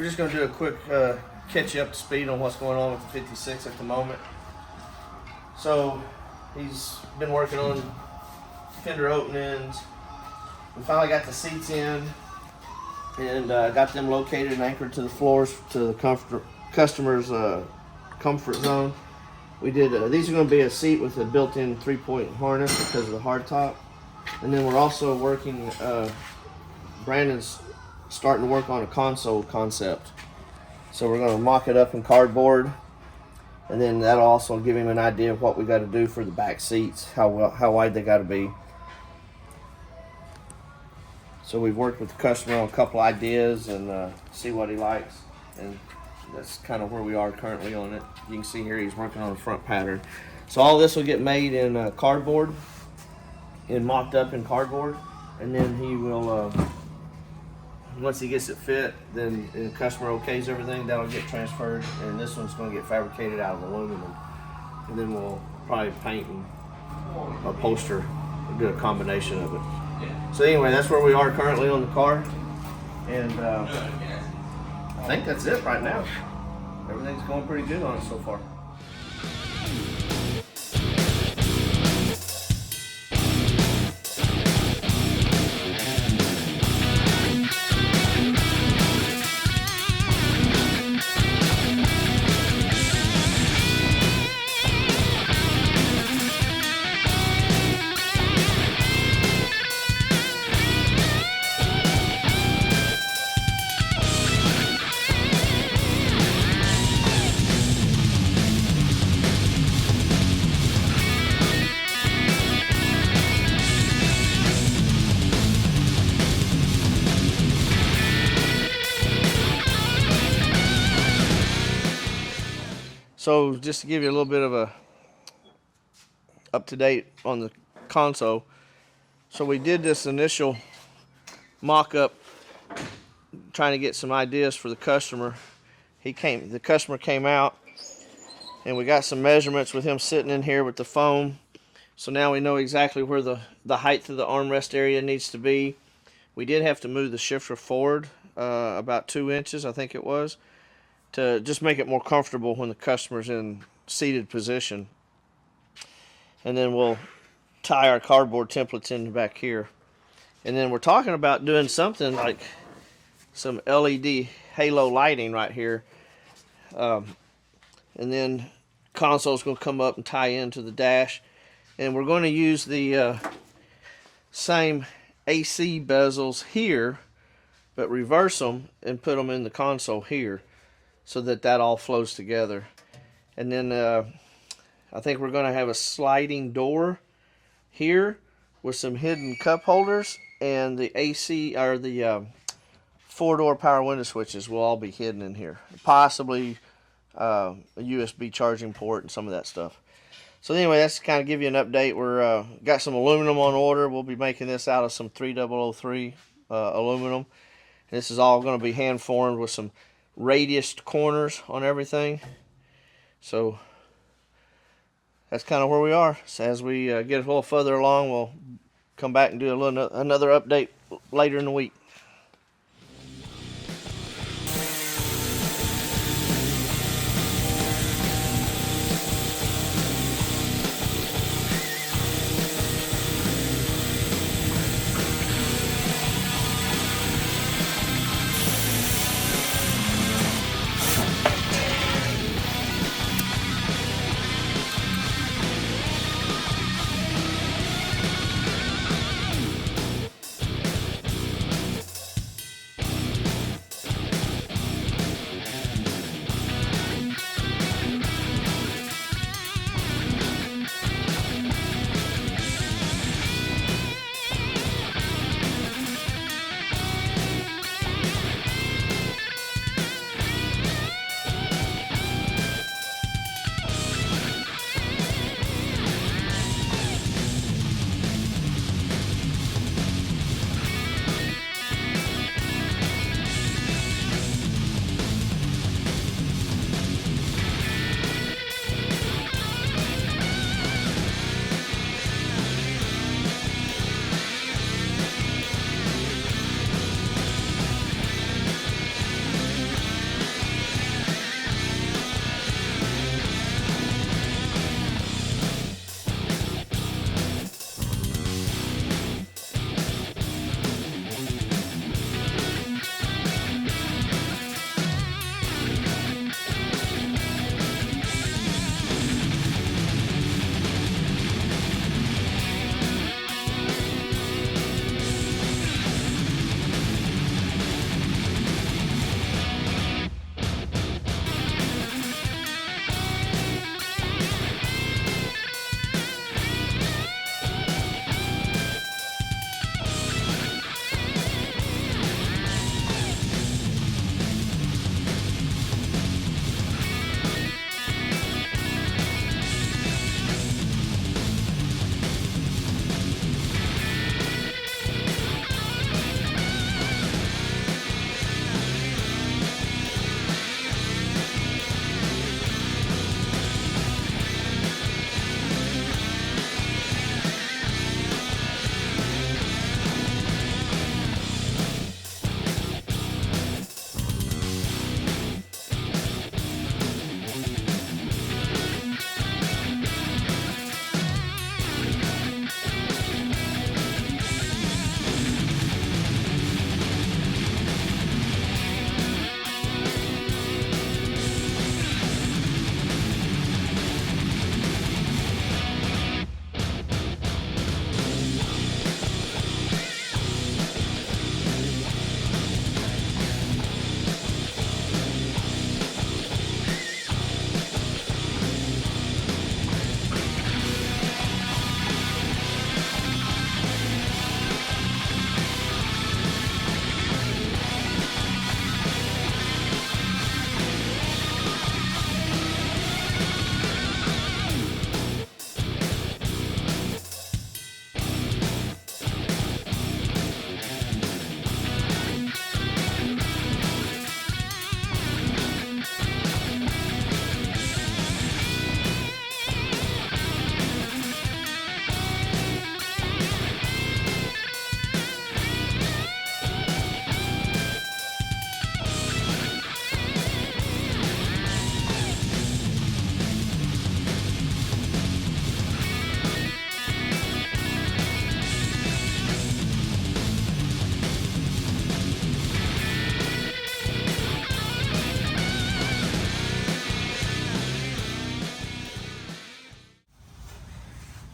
just going to do a quick catch you up to speed on what's going on with the 56 at the moment. So he's been working on fender openings. We finally got the seats in and got them located and anchored to the floors to the customer's comfort zone. We did these are going to be a seat with a built-in 3-point harness because of the hardtop. And then we're also working, Brandon's starting to work on a console concept. So we're going to mock it up in cardboard, and then that'll also give him an idea of what we got to do for the back seats, how wide they got to be. So we've worked with the customer on a couple ideas and see what he likes, and that's kind of where we are currently on it. You can see here he's working on the front pattern. So all this will get made in cardboard, and mocked up in cardboard, and then he will, once he gets it fit, then the customer okays everything, that'll get transferred, and this one's going to get fabricated out of aluminum, and then we'll probably paint and upholster, do a combination of it. So anyway, that's where we are currently on the car, and I think that's it right now. Everything's going pretty good on it so far. So just to give you a little bit of a up-to-date on the console. So we did this initial mock-up trying to get some ideas for the customer. The customer came out and we got some measurements with him sitting in here with the foam. So now we know exactly where the height of the armrest area needs to be. We did have to move the shifter forward about 2 inches, I think it was, to just make it more comfortable when the customer's in seated position. And then we'll tie our cardboard templates in back here. And then we're talking about doing something like some LED halo lighting right here. And then console's going to come up and tie into the dash. And we're going to use the same AC bezels here, but reverse them and put them in the console here, so that all flows together. And then I think we're going to have a sliding door here with some hidden cup holders, and the AC or the 4-door power window switches will all be hidden in here. Possibly a USB charging port and some of that stuff. So anyway, that's to kind of give you an update. We're got some aluminum on order. We'll be making this out of some 3003 aluminum. And this is all going to be hand formed with some radiused corners on everything. So that's kind of where we are. So as we get a little further along, we'll come back and do another update later in the week.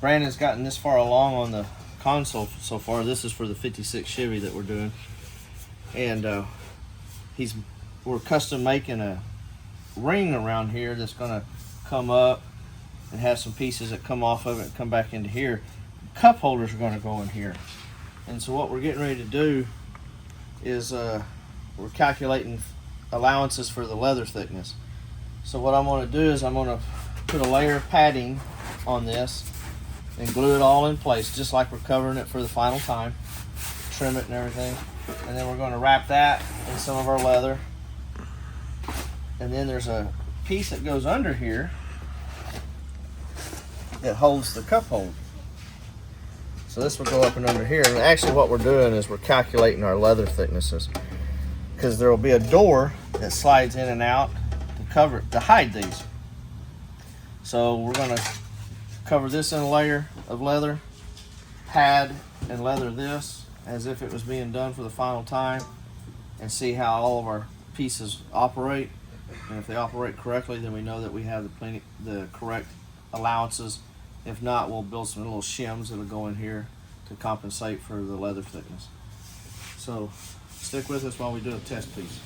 Brandon's gotten this far along on the console so far. This is for the 56 Chevy that we're doing. And we're custom making a ring around here that's gonna come up and have some pieces that come off of it and come back into here. Cup holders are gonna go in here. And so what we're getting ready to do is we're calculating allowances for the leather thickness. So what I'm gonna do is I'm gonna put a layer of padding on this and glue it all in place, just like we're covering it for the final time. Trim it and everything. And then we're gonna wrap that in some of our leather. And then there's a piece that goes under here that holds the cup holder. So this will go up and under here. And actually what we're doing is we're calculating our leather thicknesses, because there will be a door that slides in and out to hide these. So we're gonna cover this in a layer of leather, pad and leather this as if it was being done for the final time, and see how all of our pieces operate. And if they operate correctly, then we know that we have the correct allowances. If not, we'll build some little shims that'll go in here to compensate for the leather thickness. So stick with us while we do a test piece.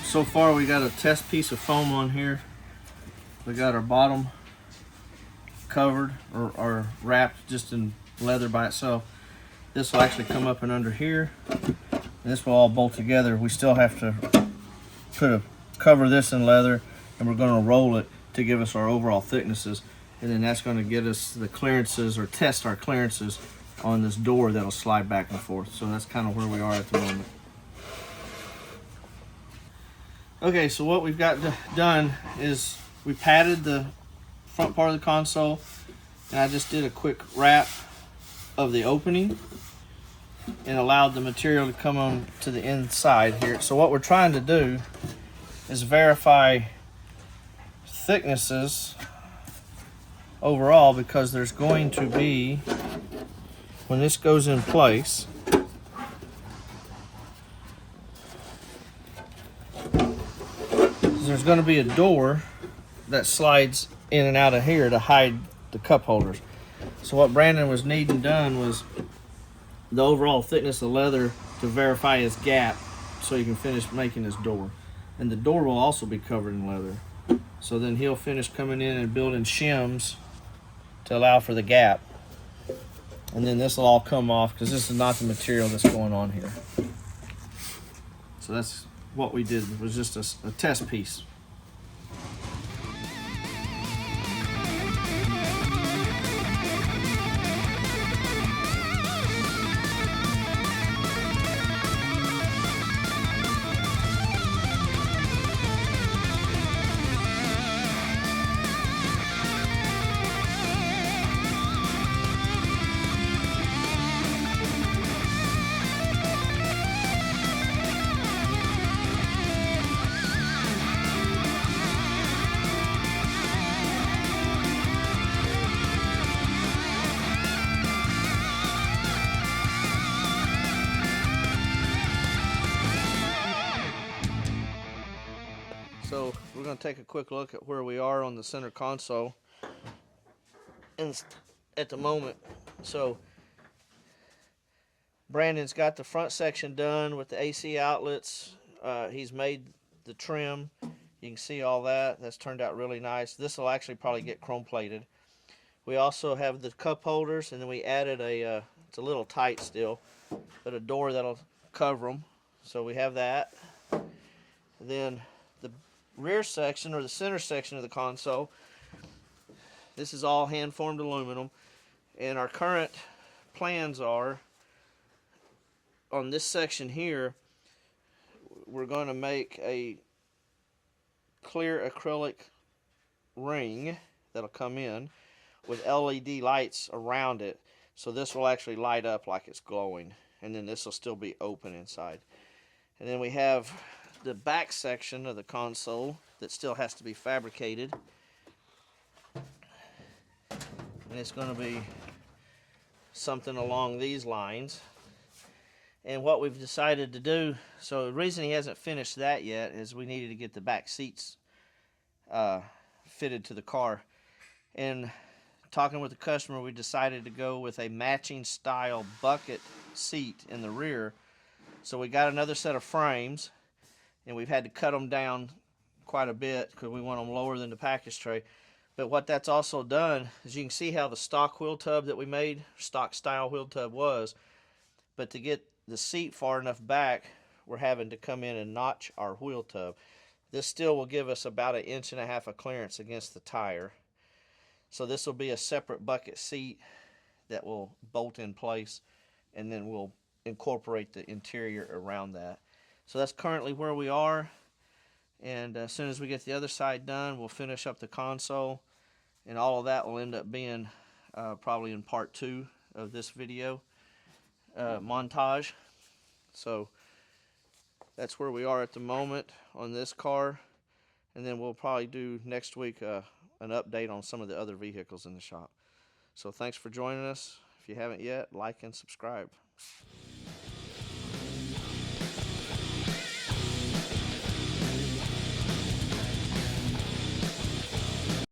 So far we got a test piece of foam on here. We got our bottom covered or wrapped just in leather by itself. This will actually come up and under here, and this will all bolt together. We still have to cover this in leather, and we're going to roll it to give us our overall thicknesses, and then that's going to get us the clearances, or test our clearances on this door that'll slide back and forth. So that's kind of where we are at the moment. Okay, so what we've got done is we padded the front part of the console, and I just did a quick wrap of the opening and allowed the material to come on to the inside here. So what we're trying to do is verify thicknesses overall, because there's going to be, when this goes in place, there's going to be a door that slides in and out of here to hide the cup holders. So what Brandon was needing done was the overall thickness of leather to verify his gap so he can finish making his door. And the door will also be covered in leather. So then he'll finish coming in and building shims to allow for the gap. And then this will all come off because this is not the material that's going on here. So that's what we did. It was just a test piece. So we're going to take a quick look at where we are on the center console at the moment. So Brandon's got the front section done with the AC outlets. He's made the trim. You can see all that. That's turned out really nice. This will actually probably get chrome plated. We also have the cup holders, and then we added it's a little tight still, but a door that'll cover them. So we have that. Then the rear section, or the center section of the console, this is all hand formed aluminum, and our current plans are on this section here, we're going to make a clear acrylic ring that'll come in with LED lights around it, so this will actually light up like it's glowing, and then this will still be open inside. And then we have the back section of the console that still has to be fabricated, and it's going to be something along these lines. And what we've decided to do, so the reason he hasn't finished that yet is we needed to get the back seats fitted to the car. And talking with the customer, we decided to go with a matching style bucket seat in the rear. So we got another set of frames, and we've had to cut them down quite a bit because we want them lower than the package tray. But what that's also done is you can see how the stock wheel tub that we made, stock style wheel tub was, but to get the seat far enough back, we're having to come in and notch our wheel tub. This still will give us about 1.5 inches of clearance against the tire. So this will be a separate bucket seat that will bolt in place, and then we'll incorporate the interior around that. So that's currently where we are, and as soon as we get the other side done, we'll finish up the console, and all of that will end up being probably in part 2 of this video montage. So that's where we are at the moment on this car, and then we'll probably do next week an update on some of the other vehicles in the shop. So thanks for joining us. If you haven't yet, like and subscribe.